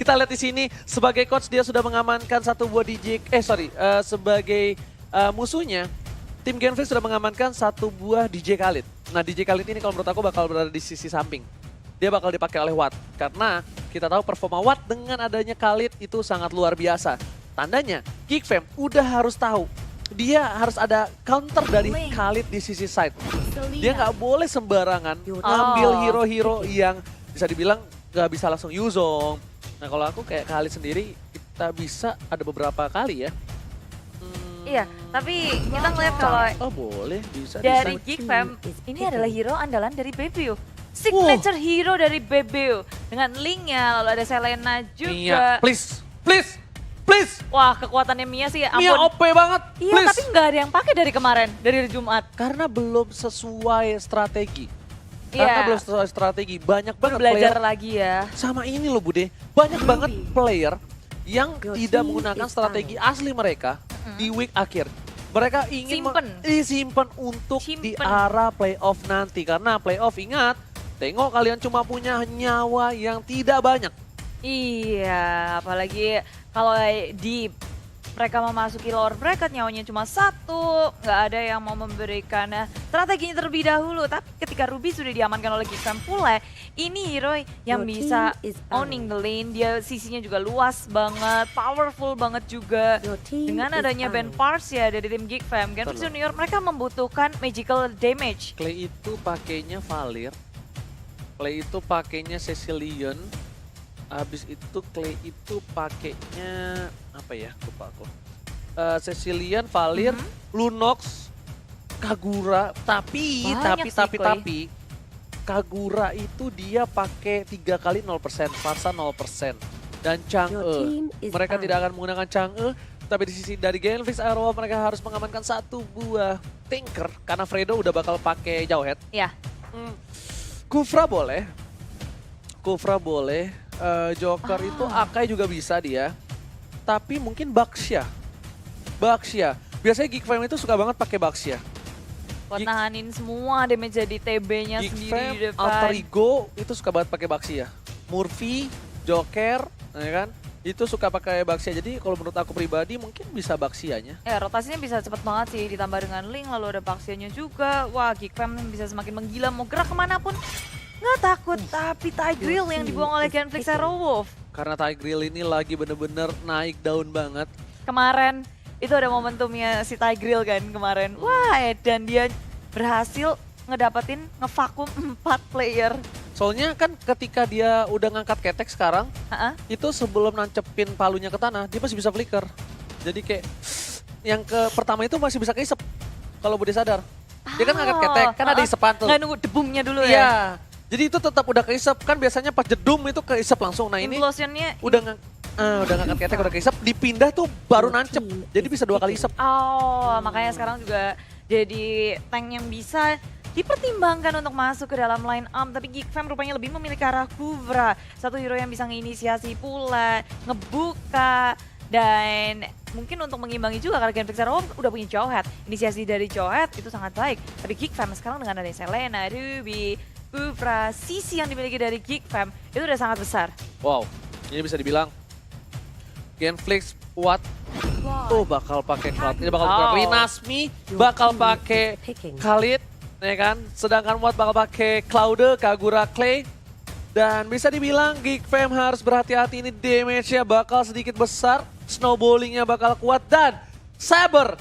kita lihat di sini sebagai coach dia sudah mengamankan satu buah DJ, sebagai musuhnya, tim Genflix sudah mengamankan satu buah DJ Khalid. Nah DJ Khalid ini kalau menurut aku bakal berada di sisi samping. Dia bakal dipakai oleh Watt. Karena kita tahu performa Watt dengan adanya Khalid itu sangat luar biasa. Tandanya Geekfam udah harus tahu. Dia harus ada counter dari Khalid di sisi side. Dia nggak boleh sembarangan ngambil hero-hero yang bisa dibilang nggak bisa langsung Yuzong. Nah kalau aku kayak Khalid sendiri, kita bisa ada beberapa kali ya. Iya, tapi kita ngeliat kalau Oh boleh, bisa. dari Geekfam, ini adalah hero andalan dari Bebeo. Signature hero dari Bebeo. Dengan Link-nya, lalu ada Selena juga. Mia, please, please, please. Wah, kekuatannya Mia sih ampun. Mia OP banget, Iya, please. tapi nggak ada yang pakai dari kemarin, dari Jumat. Karena belum sesuai strategi. Iya. Karena belum sesuai strategi. Banyak banget Belajar player. lagi ya. Sama ini loh Bude, banyak banget player yang tidak menggunakan strategi asli mereka di week akhir. Mereka ingin disimpan untuk di arah playoff nanti. Karena playoff ingat, tengok kalian cuma punya nyawa yang tidak banyak. Iya, apalagi kalau di mereka memasuki lower bracket nyawanya cuma satu, nggak ada yang mau memberikan strateginya terlebih dahulu. Tapi ketika Ruby sudah diamankan oleh Geekfam pula, ini hero yang bisa owning the lane, dia sisinya juga luas banget, powerful banget juga. Dengan adanya Ben Pars ya dari tim Geekfam, Genflix Junior mereka membutuhkan magical damage. Clay itu pakainya Valir, Clay itu pakainya Cecilion. Habis itu Clay itu pakainya apa ya? Lupa aku. Cecilion, Valir, Lunox, Kagura, tapi Kagura itu dia pakai 3 kali 0%, Farsa 0%. Dan Chang'e. Mereka tidak akan menggunakan Chang'e, tapi di sisi dari Genflix Aero mereka harus mengamankan satu buah Tinker karena Fredo udah bakal pakai Jawhead. Ya. Kufra boleh. Joker itu Akai juga bisa dia. Tapi mungkin Baxia. Biasanya Geekfam itu suka banget pakai Baxia. Buat nahanin semua damage jadi TB-nya sendiri di depan. Alter Ego itu suka banget pakai Baxia. Murphy, Joker, ya kan? Itu suka pakai Baxia. Jadi kalau menurut aku pribadi mungkin bisa Baxianya. Ya rotasinya bisa cepet banget sih, ditambah dengan Link lalu ada Baxianya juga. Wah Geekfam bisa semakin menggila, mau gerak kemanapun nggak takut. Tapi Tigreal yang dibuang oleh Genflix Aerowolf. Karena Tigreal ini lagi bener-bener naik daun banget. Kemarin itu ada momentumnya si Tigreal kan kemarin. Wah dan dia berhasil ngedapetin ngevakum 4 player. Soalnya kan ketika dia udah ngangkat ketek sekarang, itu sebelum nancepin palunya ke tanah, dia masih bisa flicker. Jadi kayak yang pertama itu masih bisa keisep kalau Bude sadar. Dia kan ngangkat ketek, kan ada isepan tuh. Nggak nunggu debumnya dulu ya? Iya, jadi itu tetap udah keisep. Kan biasanya pas jedum itu keisep langsung. Nah ini udah ngangkat ketek, udah keisep, dipindah tuh baru nancep. Jadi bisa 2 kali isep. Oh, makanya sekarang juga jadi tank yang bisa dipertimbangkan untuk masuk ke dalam line up, tapi Geekfam rupanya lebih memilih ke arah Kuvra. Satu hero yang bisa nginisiasi pula, ngebuka, dan mungkin untuk mengimbangi juga karena Genflix Aerowolf udah punya Jawhead. Inisiasi dari Jawhead itu sangat baik, tapi Geekfam sekarang dengan adanya Selena, Ruby, Kuvra, sisi yang dimiliki dari Geekfam itu udah sangat besar. Wow, ini bisa dibilang Genflix Watt tuh bakal pakai Cloud, ini bakal pakai Nasmi, bakal pakai Khalid. Ya kan, sedangkan Watt bakal pakai Cloud, Kagura, Clay. Dan bisa dibilang Geekfam harus berhati-hati, ini damage-nya bakal sedikit besar, snowballingnya bakal kuat, dan Saber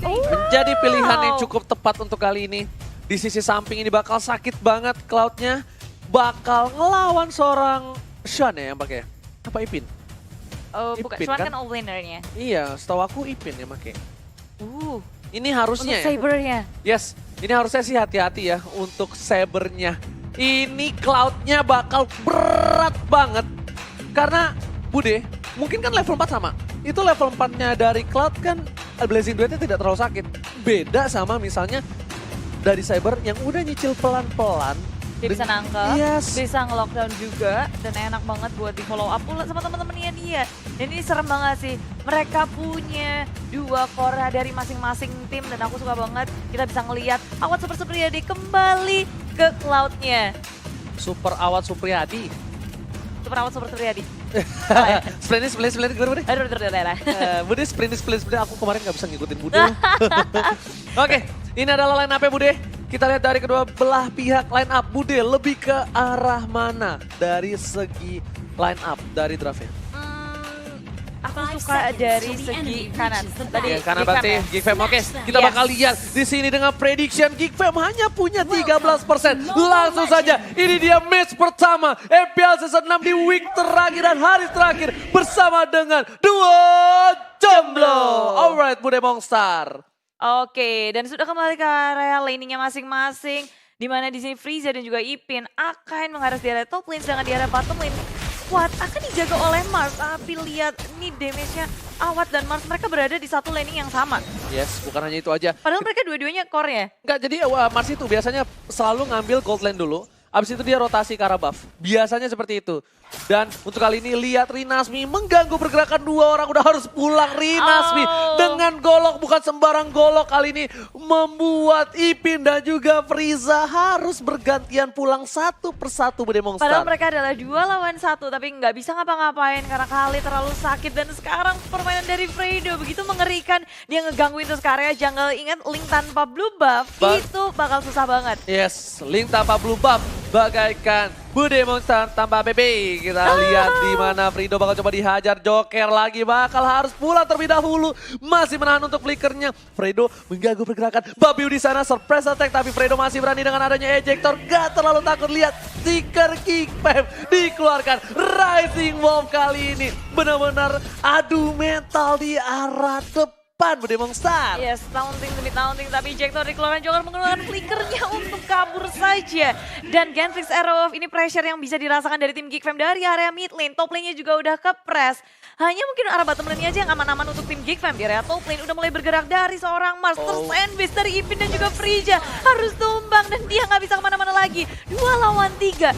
menjadi pilihan yang cukup tepat untuk kali ini. Di sisi samping ini bakal sakit banget Cloud-nya, bakal ngelawan seorang Shan ya yang pakai. Apa Ipin? Bukan, Shan kan all-laner-nya. Iya, setahu aku Ipin yang pakai. Ini harusnya untuk Saber-nya. Yes, ini harusnya sih hati-hati ya untuk Saber-nya. Ini Cloud-nya bakal berat banget. Karena Bude, mungkin kan level 4 sama. Itu level 4-nya dari Cloud kan Blazing Duet-nya tidak terlalu sakit. Beda sama misalnya dari Saber yang udah nyicil pelan-pelan. Dia bisa nangkep, bisa nge-lockdown juga, dan enak banget buat di follow up pula sama teman-temannya dia. Dan ini serem banget sih, mereka punya 2 core dari masing-masing tim dan aku suka banget kita bisa ngelihat Awat Super Supriyadi kembali ke Cloud-nya. Super Awat Supriyadi. Super Awat Super Supriyadi. Sprint gimana Bude? Aduh, Bude sprint aku kemarin nggak bisa ngikutin Bude. Oke, ini adalah line up-nya Bude. Kita lihat dari kedua belah pihak line up. Bude lebih ke arah mana dari segi line up dari draftnya? Aku suka dari segi kanan. Tadi Karena Geek Fam berarti ya. Geek Fam, oke. Kita Yes. bakal lihat di sini dengan prediction Geek Fam hanya punya 13%. Langsung saja, ini dia match pertama MPL Season 6 di week terakhir dan hari terakhir bersama dengan dua jomblo. Alright, Bude Mongstar. Oke, dan sudah kembali ke area laningnya masing-masing. Di mana di sini Frieza dan juga Ipin akan mengharus di area top lane, sedangkan di area bottom lane Squad akan dijaga oleh Mars. Tapi lihat nih damage-nya Awat dan Mars, mereka berada di satu laning yang sama. Yes, bukan hanya itu aja. Padahal mereka dua-duanya core ya. Enggak, jadi Mars itu biasanya selalu ngambil gold lane dulu. Abis itu dia rotasi ke arah buff. Biasanya seperti itu. Dan untuk kali ini lihat Rinasmi mengganggu pergerakan dua orang. Udah harus pulang Rinasmi. Oh. Dengan golok, bukan sembarang golok kali ini. Membuat Ipin dan juga Frieza harus bergantian pulang satu persatu Bude Mongstar. Padahal mereka adalah 2 lawan 1, tapi nggak bisa ngapa-ngapain karena Kali terlalu sakit. Dan sekarang permainan dari Fredo begitu mengerikan. Dia ngegangguin terus ke area jungle. Ingat, Link tanpa blue buff itu bakal susah banget. Yes, Link tanpa blue buff. Bagaikan Bude Mongstar tanpa BB. Kita lihat di mana Fredo bakal coba dihajar. Joker lagi bakal harus pulang terlebih dahulu. Masih menahan untuk flickernya. Fredo mengganggu pergerakan Babiu di sana. Surprise attack, tapi Fredo masih berani dengan adanya ejector. Gak terlalu takut. Lihat stiker Geek Fam dikeluarkan. Rising Wolf kali ini benar-benar adu mental di arah depan Bude Mongstar. Yes, taunting demi taunting, tapi Ejector dikeluarkan. Joker mengeluarkan flickernya untuk kabur saja. Dan Gentrix Arrow ini pressure yang bisa dirasakan dari tim Geek Fam dari area mid lane. Top lane-nya juga udah kepres. Hanya mungkin arah bottom lane aja yang aman-aman untuk tim Geek Fam. Di area top lane udah mulai bergerak dari seorang Mars. Terus sandwich dari Ipin dan juga Frieza harus tumbang dan dia nggak bisa kemana-mana lagi. 2 lawan 3.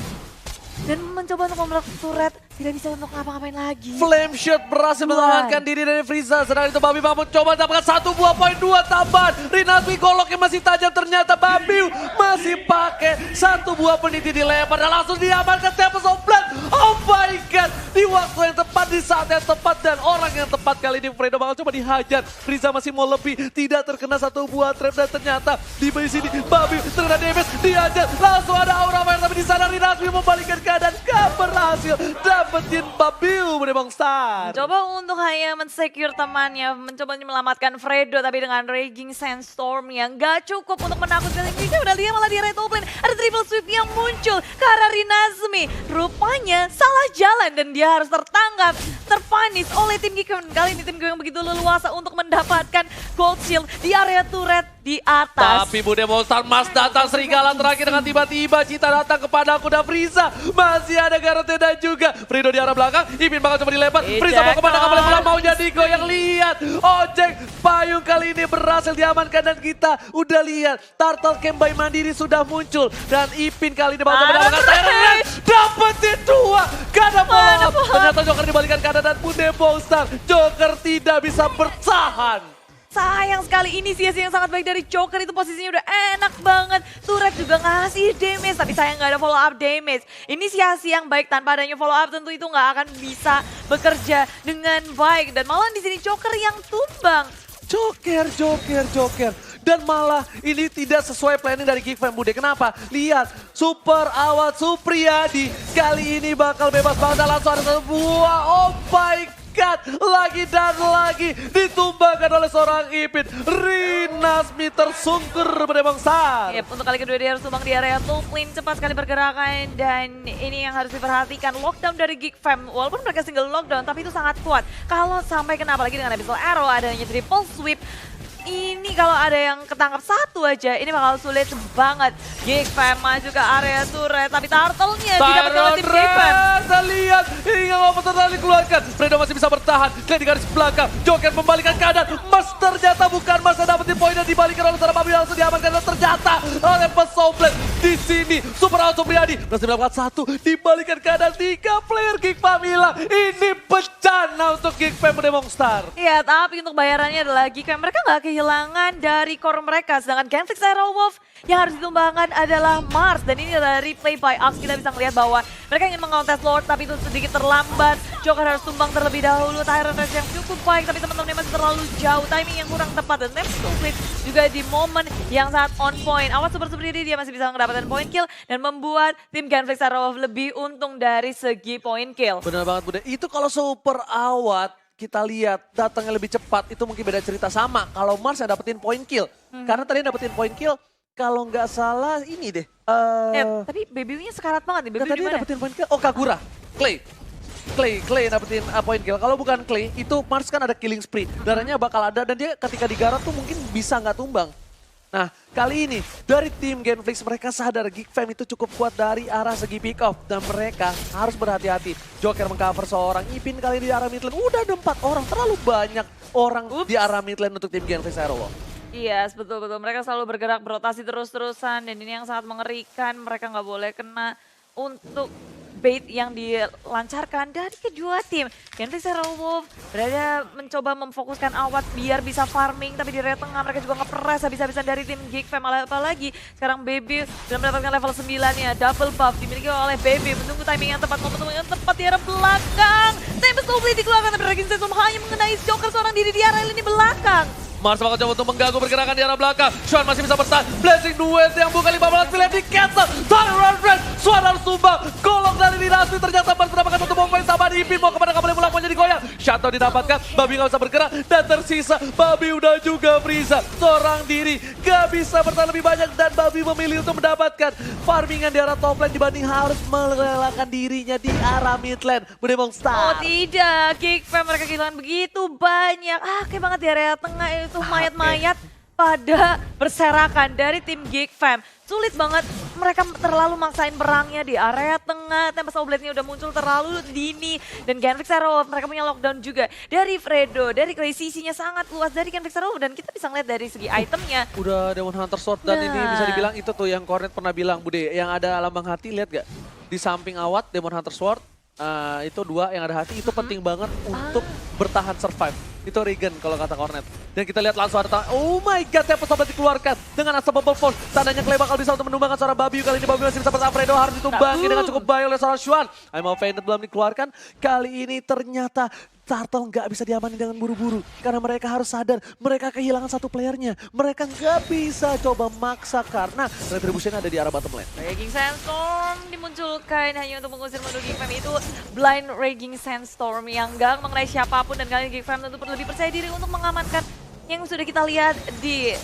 Dan mencoba untuk memblok turret, tidak bisa untuk ngapa-ngapain lagi. Flame Shot berhasil mengamankan diri dari Frieza. Sedangkan itu Babiu mampu coba dapatkan 1 buah poin 2 tambahan. Rinasmi goloknya masih tajam, ternyata Babiu masih pakai 1 buah peniti dilempar dan langsung diamankan Tempest of Blood. Oh my god, di waktu yang tepat, di saat yang tepat dan orang yang tepat kali ini Fredo bakal coba dihajar. Frieza masih mau lebih, tidak terkena 1 buah trap dan ternyata di sini Babiu terkena damage, dihajar. Langsung ada aura fire tapi di sana Rinasmi membalikkan keadaan, gak berhasil dapetin Babiu Bude Mongstar. Coba untuk hanya men-secure temannya, mencoba menyelamatkan Fredo, tapi dengan Raging Sandstorm yang gak cukup untuk menakutkan Indonesia. Udah lihat malah di area top lane, ada triple sweep yang muncul ke arah Rinasmi. Rupanya salah jalan dan dia harus tertangkap, terpanis oleh tim Geek Fam. Kali ini tim Geek yang begitu leluasa untuk mendapatkan gold shield di area turret di atas. Tapi Bude Mongstar, Mars datang serigala terakhir dengan tiba-tiba Cita datang kepada aku dan Frieza. Masih ada Garotnya dan juga Fredo di arah belakang. Ipin bakal coba dilempar. Frieza mau kemana, gak boleh pulang, mau jadi goyang. Lihat, ojek payung kali ini berhasil diamankan dan kita udah lihat Turtle Camp by Mandiri sudah muncul. Dan Ipin kali ini bakal coba mendapatkan Tyrant. Dapetin 2, gak ada follow up. Ternyata Joker dibalikan kanan dan Bude Mongstar. Joker tidak bisa bertahan. Sayang sekali, inisiasi yang sangat baik dari Joker, itu posisinya udah enak banget. Turret juga ngasih damage, tapi sayang nggak ada follow up damage. Inisiasi yang baik tanpa adanya follow up tentu itu nggak akan bisa bekerja dengan baik. Dan malah di sini Joker yang tumbang. Joker. Dan malah ini tidak sesuai planning dari Geek Fam Bude. Kenapa? Lihat, Super Awat Supriyadi kali ini bakal bebas banget dan langsung ada 1 buah. Oh my god, lagi dan lagi ditumbangkan oleh seorang Ipin. Rinasmi tersungkur Bude Mongstar. Yep, untuk kali kedua dia harus tumbang di area top lane, cepat sekali pergerakan. Dan ini yang harus diperhatikan, lockdown dari Geek Fam. Walaupun mereka single lockdown, tapi itu sangat kuat. Kalau sampai kena, apalagi dengan Abyssal Arrow, adanya triple sweep. Ini kalau ada yang ketangkap 1 aja, ini bakal sulit banget. Geek Fam maju ke area turret, tapi turtle-nya didapatkan oleh tim Geek Fam. Dan lihat, hingga mau total dikeluarkan. Fredo masih bisa bertahan, Glenn di garis belakang. Joker membalikan keadaan, Mas ternyata bukan Mas yang dapetin poin dan dibalikan oleh seorang Babiu, langsung diamankan dan ternyata oleh Pessoblet di sini. Super Out Supriyadi berhasil melakukan satu, dibalikan keadaan 3 player. Geek Fam hilang. Ini bencana untuk Geek Fam Demon Star. Iya, tapi untuk bayarannya adalah Geek Fam. Mereka nggak kehilangan dari core mereka. Sedangkan Genflix Aerowolf yang harus ditumbangkan adalah Mars. Dan ini adalah replay by Axe. Kita bisa melihat bahwa mereka ingin mengontes Lord, tapi itu sedikit terlambat. Joker harus tumbang terlebih dahulu. Tyrant Race yang cukup baik, tapi teman-teman masih terlalu jauh. Timing yang kurang tepat. Dan Nems Complete juga di momen yang sangat on point. Awas seperti ini dia masih bisa mendapatkan point kill. Dan membuat tim Genflix Aerowolf lebih untung dari segi point kill. Benar banget Bude. Itu kalau Super Awat kita lihat datangnya lebih cepat, itu mungkin beda cerita. Sama kalau Mars yang dapetin point kill. Karena tadi dapetin point kill, kalau nggak salah ini deh. Tapi Baby-nya sekarat banget nih. Baby Tadi di mana? dapetin point kill. Oh, Kagura. Clay yang dapetin point kill. Kalau bukan Clay, itu Mars kan ada killing spree. Darahnya bakal ada dan dia ketika digarot tuh mungkin bisa nggak tumbang. Nah, kali ini dari tim Genflix mereka sadar Geek Fam itu cukup kuat dari arah segi pick off. Dan mereka harus berhati-hati. Joker mengcover seorang, Ipin kali ini di arah mid lane. Udah ada 4 orang, terlalu banyak orang di arah mid lane untuk tim Genflix Aerowolf. Iya, betul-betul. Mereka selalu bergerak berotasi terus-terusan dan ini yang sangat mengerikan. Mereka nggak boleh kena untuk bait yang dilancarkan dari kedua tim. Genflix Aerowolf berada mencoba memfokuskan Awat biar bisa farming, tapi di area tengah mereka juga ngepress habis-habisan dari tim Geek Fam. Apalagi sekarang Baby sudah mendapatkan level 9-nya. Double buff dimiliki oleh Baby, menunggu timing yang tepat, momentum yang tepat di arah belakang. Tempest Complete dikeluarkan, tapi Raging Sensum hanya mengenai Joker seorang diri di arah lini belakang. Mars bakal coba untuk mengganggu pergerakan di arah belakang. Sean masih bisa bertahan. Blazing duet yang bukan 15 pilihan di cancel. Tyrant Red, Sean harus tumbang. Golok dari dinasti ternyata Mars mendapatkan satu poin sama di Ipin. Mau kepada kembali mulak menjadi goyang. Shutdown didapatkan. Babi nggak bisa bergerak. Dan tersisa Babi udah juga Frieza. Seorang diri gak bisa bertahan lebih banyak. Dan Babi memilih untuk mendapatkan farmingan di arah top lane dibanding harus merelakan dirinya di arah mid lane. Demon Oh Star. tidak, Geek Fam mereka kehilangan begitu banyak. Kayak banget di area tengah itu mayat-mayat pada berserakan dari tim Geek Fam. Sulit banget, mereka terlalu maksain perangnya di area tengah. Tempest Oblate-nya udah muncul terlalu dini. Dan Genflix Aerowolf mereka punya lockdown juga. Dari Fredo, dari Clay CC-nya sangat luas dari Genflix Aerowolf. Dan kita bisa ngeliat dari segi itemnya. Udah Demon Hunter Sword dan ini Nah. bisa dibilang itu tuh yang Cornet pernah bilang Bude, yang ada lambang hati lihat gak? Di samping Awat Demon Hunter Sword itu 2 yang ada hati itu penting banget untuk bertahan survive. Itu Regen kalau kata Cornet. Dan kita lihat langsung ada oh my god, Tempest Oblate dikeluarkan dengan Unstoppable Force. Tandanya Clay bakal bisa untuk menumbangkan seorang Babi. Kali ini Babi masih bisa bertahan, Fredo harus ditumbangi dengan cukup baik oleh seorang Xuan. I'm offended belum dikeluarkan. Kali ini ternyata Turtle nggak bisa diamani dengan buru-buru. Karena mereka harus sadar, mereka kehilangan satu playernya. Mereka nggak bisa coba maksa karena retribution ada di arah bottom lane. Raging Sandstorm dimunculkan hanya untuk mengusir musuh Geek Fam. Itu blind Raging Sandstorm yang gak mengenai siapapun. Dan kali ini Geek Fam tentu lebih percaya diri untuk mengamankan yang sudah kita lihat di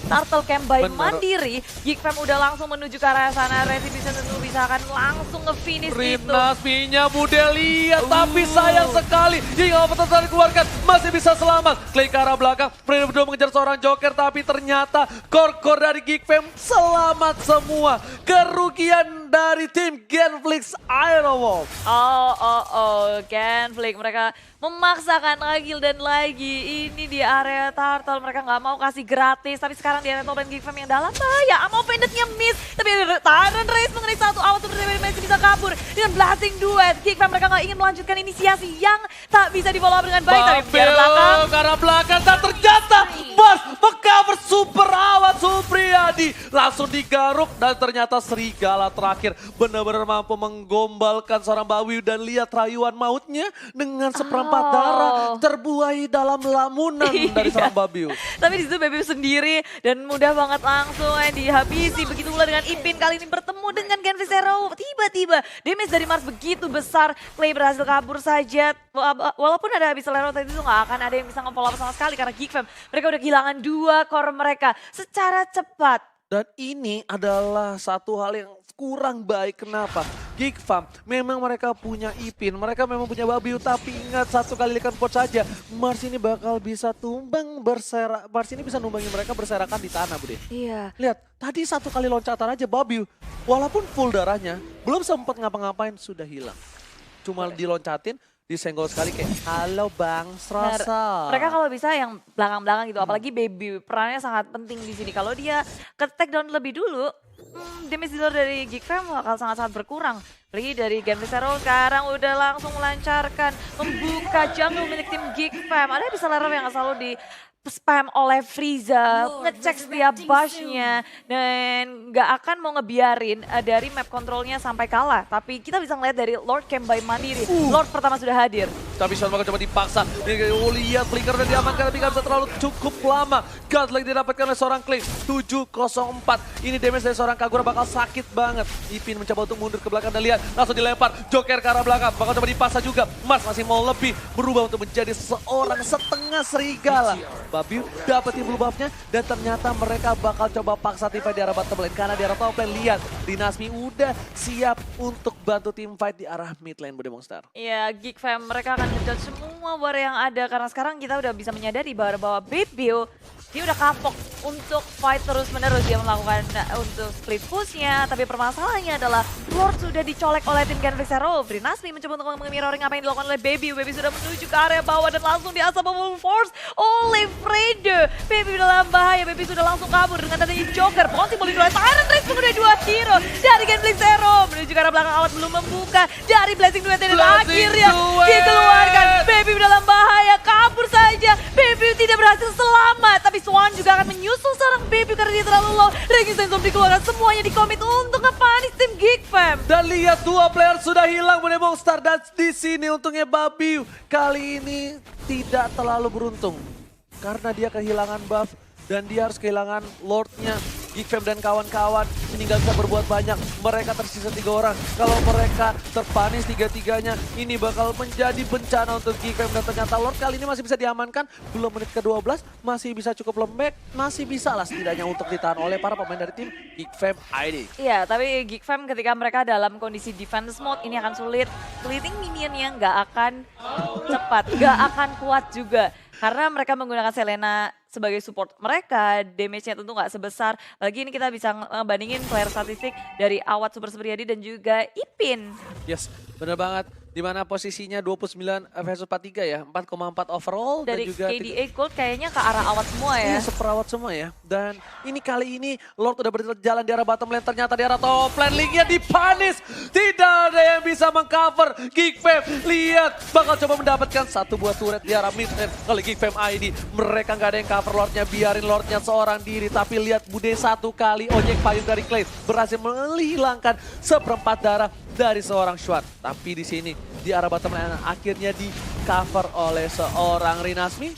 Turtle Camp by Bener. Mandiri. Geek Fam udah langsung menuju ke arah sana. Retribution tentu bisa akan langsung nge-finish itu. Rimnas Minya Bude lihat tapi sayang sekali hingga petan dikeluarkan masih bisa selamat. Clay ke arah belakang, Fredo berdua mengejar seorang Joker tapi ternyata core dari Geek Fam selamat semua. Kerugian dari tim Genflix Aerowolf. Genflix mereka memaksakan lagi dan lagi. Ini di area Turtle mereka nggak mau kasih gratis, tapi sekarang di area top lane Geek Fam yang dalam bahaya. Offended-nya miss, tapi ada Tyrant Race mengenai satu awal seperti masih bisa kabur dengan blasting duet. Geek Fam mereka nggak ingin melanjutkan inisiasi yang tak bisa di follow up dengan baik, tapi di area belakang. Ke arah belakang dan ternyata Mars mengcover Super Awat Supriyadi. Langsung digaruk dan ternyata Serigala terakhir benar-benar mampu menggombalkan seorang Bawi dan lihat rayuan mautnya dengan seperempat darah terbuai dalam lamunan dari seorang Babiu. Tapi di situ Baby sendiri dan mudah banget langsung dihabisi. Begitu pula dengan Ipin kali ini bertemu dengan Genflix Aerowolf. Tiba-tiba damage dari Mars begitu besar. Clay berhasil kabur saja. Walaupun ada habis Lero tadi itu nggak akan ada yang bisa nge-follow up sama sekali karena Geek Fam mereka udah kehilangan 2 core mereka secara cepat. Dan ini adalah satu hal yang kurang baik. Kenapa? Geek Fam memang mereka punya Ipin, mereka memang punya Babiu, tapi ingat satu kali likan pot saja Mars ini bakal bisa tumbang berserak. Mars ini bisa numbangin mereka berserakan di tanah, Bude. Iya. Lihat, tadi satu kali loncatan aja Babiu, walaupun full darahnya, belum sempat ngapa-ngapain sudah hilang. Cuma diloncatin, disenggol sekali kayak, halo Bang Srasa. Mereka kalau bisa yang belakang-belakang gitu, apalagi Baby perannya sangat penting di sini. Kalau dia ke take down lebih dulu, damage dealer dari Geek Fam bakal sangat-sangat berkurang. Apalagi dari Genflix Zero sekarang udah langsung melancarkan membuka jungle milik tim Geek Fam. Ada bisa leror yang selalu di spam oleh Frieza, ngecek setiap bush-nya, dan nggak akan mau ngebiarin dari map controlnya sampai kalah. Tapi kita bisa ngeliat dari Lord Camp by Mandiri, Lord pertama sudah hadir. Tapi Sean bakal coba dipaksa. Lihat flicker dan diamankan tapi nggak bisa terlalu cukup lama. Godlike didapatkan oleh seorang Clay. 704. Ini damage dari seorang Kagura bakal sakit banget. Ipin mencoba untuk mundur ke belakang dan lihat. Langsung dilempar. Joker ke arah belakang. Bakal coba dipaksa juga. Mars masih mau lebih. Berubah untuk menjadi seorang setengah serigala. Babiu dapetin blue buff-nya. Dan ternyata mereka bakal coba paksa tim fight di arah bottom lane. Karena di arah top lane lihat. Dinasmi udah siap untuk bantu tim fight di arah mid lane Bude Monster. Ya, Geek Fam mereka akan ngejudge semua war yang ada karena sekarang kita udah bisa menyadari bahwa Baby dia udah kapok untuk fight terus-menerus. Dia melakukan untuk split push-nya, tapi permasalahannya adalah Lord sudah dicolek oleh tim Genflix Zero. Dinasmi mencoba untuk mirroring apa yang dilakukan oleh Baby. Baby sudah menuju ke area bawah dan langsung diasap force oleh Frede. Baby dalam bahaya, Baby sudah langsung kabur dengan tadi Joker. Possible oleh Tyrant Race mengenai dua hero dari Genflix Zero. Menuju ke arah belakang awat belum membuka dari Blessing Duet dan akhirnya dikeluarkan. Baby dalam bahaya, kabur saja. Baby tidak berhasil selamat, tapi Swan juga akan menyusul seorang Baby karena dia terlalu low. Resistance dikeluarkan, semuanya dikomit untuk ngepanis tim Geek Fam. Dan lihat dua player sudah hilang Bude Monster. Dan di sini untungnya Babiu kali ini tidak terlalu beruntung. Karena dia kehilangan buff dan dia harus kehilangan Lordnya. Geek Fam dan kawan-kawan ini nggak bisa berbuat banyak. Mereka tersisa 3 orang. Kalau mereka terpanis 3-3-nya, ini bakal menjadi bencana untuk Geek Fam. Dan ternyata Lord kali ini masih bisa diamankan. Belum menit ke-12, masih bisa cukup lembek. Masih bisa lah setidaknya untuk ditahan oleh para pemain dari tim Geek Fam ID. Iya, tapi Geek Fam ketika mereka dalam kondisi defense mode ini akan sulit. Clearing minionnya nggak akan cepat, nggak akan kuat juga. Karena mereka menggunakan Selena sebagai support mereka, damage-nya tentu nggak sebesar. Lagi ini kita bisa ngebandingin player statistik dari Awat Super Supriyadi dan juga Ipin. Yes, bener banget. Dimana posisinya 29 versus 43 ya, 4,4 overall. Dari dan juga KDA Gold kayaknya ke arah Awat semua ya. Iya, seperawat semua ya. Dan ini kali ini Lord udah berjalan di arah bottom lane, ternyata di arah top lane linknya dipanis. Tidak ada yang bisa mengcover Geek Fam. Lihat, bakal coba mendapatkan satu buah turret di arah mid lane oleh Geek Fam ID. Mereka nggak ada yang cover Lordnya, biarin Lordnya seorang diri. Tapi lihat Bude satu kali ojek payung dari Clay berhasil menghilangkan seperempat darah dari seorang Schwart. Tapi di sini di arah bottom lane akhirnya di cover oleh seorang Rinasmi.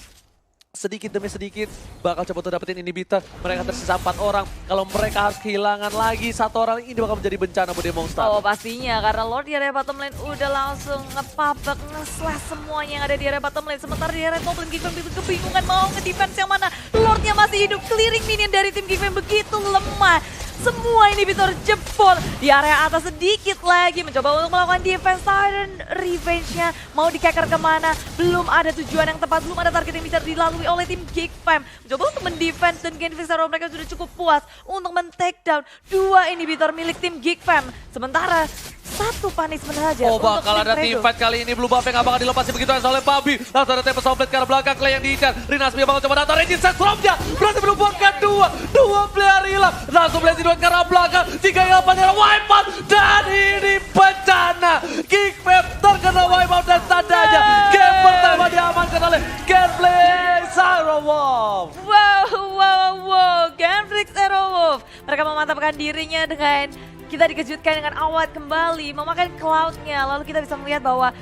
Sedikit demi sedikit bakal coba untuk dapetin inhibitor. Mereka tersisa 4 orang. Kalau mereka harus kehilangan lagi 1 orang, ini bakal menjadi bencana Bude Monster. Oh pastinya, karena Lord di area bottom lane udah langsung ngepabak, nge-slash semuanya yang ada di area bottom lane. Sementara di area top lane Geek Fam kebingungan mau nge-defense yang mana. Lordnya masih hidup, clearing minion dari tim Geek Fam begitu lemah. Semua inhibitor jebol di area atas sedikit lagi. Mencoba untuk melakukan defense, Tyrant revenge-nya mau dikeker kemana. Belum ada tujuan yang tepat, belum ada target yang bisa dilalui oleh tim Geek Fam. Mencoba untuk mendefense dan Genflix Zero mereka sudah cukup puas untuk men-take down 2 inhibitor milik tim Geek Fam. Sementara 1 punishment saja Oh untuk bakal tim ada Fredo. team fight kali ini. Blue buff yang gak bakal dilepasi begitu aja oleh Babi. Langsung ada Tempest Somblet ke arah belakang. Clay yang diincar. Rinasmi bakal coba datang. Regis Setstromnya berhasil menumpangkan 2 player hilang. Langsung Blessing Duet ke arah belakang. 3 hilang pada wipe out. Dan ini bencana. Geek Fam terkena wipe out dan tandanya game pertama diamankan oleh Genflix Zero Wolf. Wow, Genflix Zero Wolf. Mereka memantapkan dirinya dengan kita dikejutkan dengan Awat kembali memakan cloud-nya. Lalu kita bisa melihat bahwa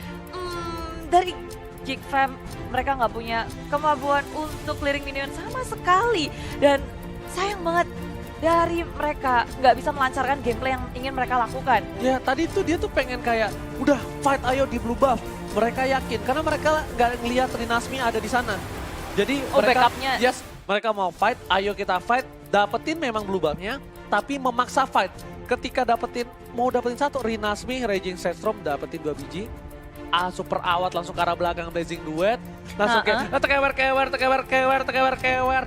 dari Geek Fam mereka nggak punya kemampuan untuk clearing minion sama sekali. Dan sayang banget dari mereka nggak bisa melancarkan gameplay yang ingin mereka lakukan. Ya tadi tuh dia tuh pengen kayak udah fight ayo di blue buff. Mereka yakin karena mereka nggak ngelihat Rinasmi ada di sana. Jadi mereka backupnya. yes, mereka mau fight, ayo kita fight, dapetin memang blue buff-nya, tapi memaksa fight. Ketika mau dapetin 1, Rinasmi, Raging Setstrom dapetin 2 biji. Super Awat langsung ke arah belakang Blazing Duet. Langsung kayak tekewer,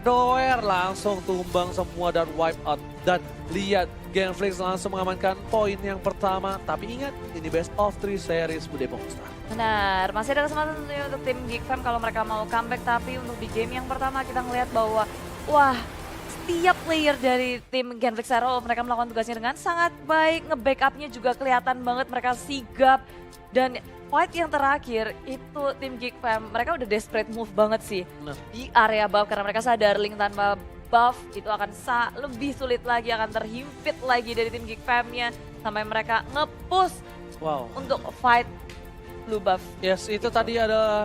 doer. Langsung tumbang semua dan wipe out. Dan lihat Genflix langsung mengamankan poin yang pertama. Tapi ingat, ini best of 3 series Bude Monster. Benar, masih ada kesempatan tentunya untuk tim Geek Fam kalau mereka mau comeback. Tapi untuk di game yang pertama kita ngelihat bahwa wah, setiap player dari tim Genflix Zero mereka melakukan tugasnya dengan sangat baik, nge-backupnya juga kelihatan banget mereka sigap. Dan fight yang terakhir itu tim Geek Fam, mereka udah desperate move banget sih Nah. di area buff karena mereka sadar Link tanpa buff itu akan lebih sulit lagi, akan terhimpit lagi dari tim Geek Fam-nya sampai mereka nge-push Wow. untuk fight blue buff. Yes, itu tadi ada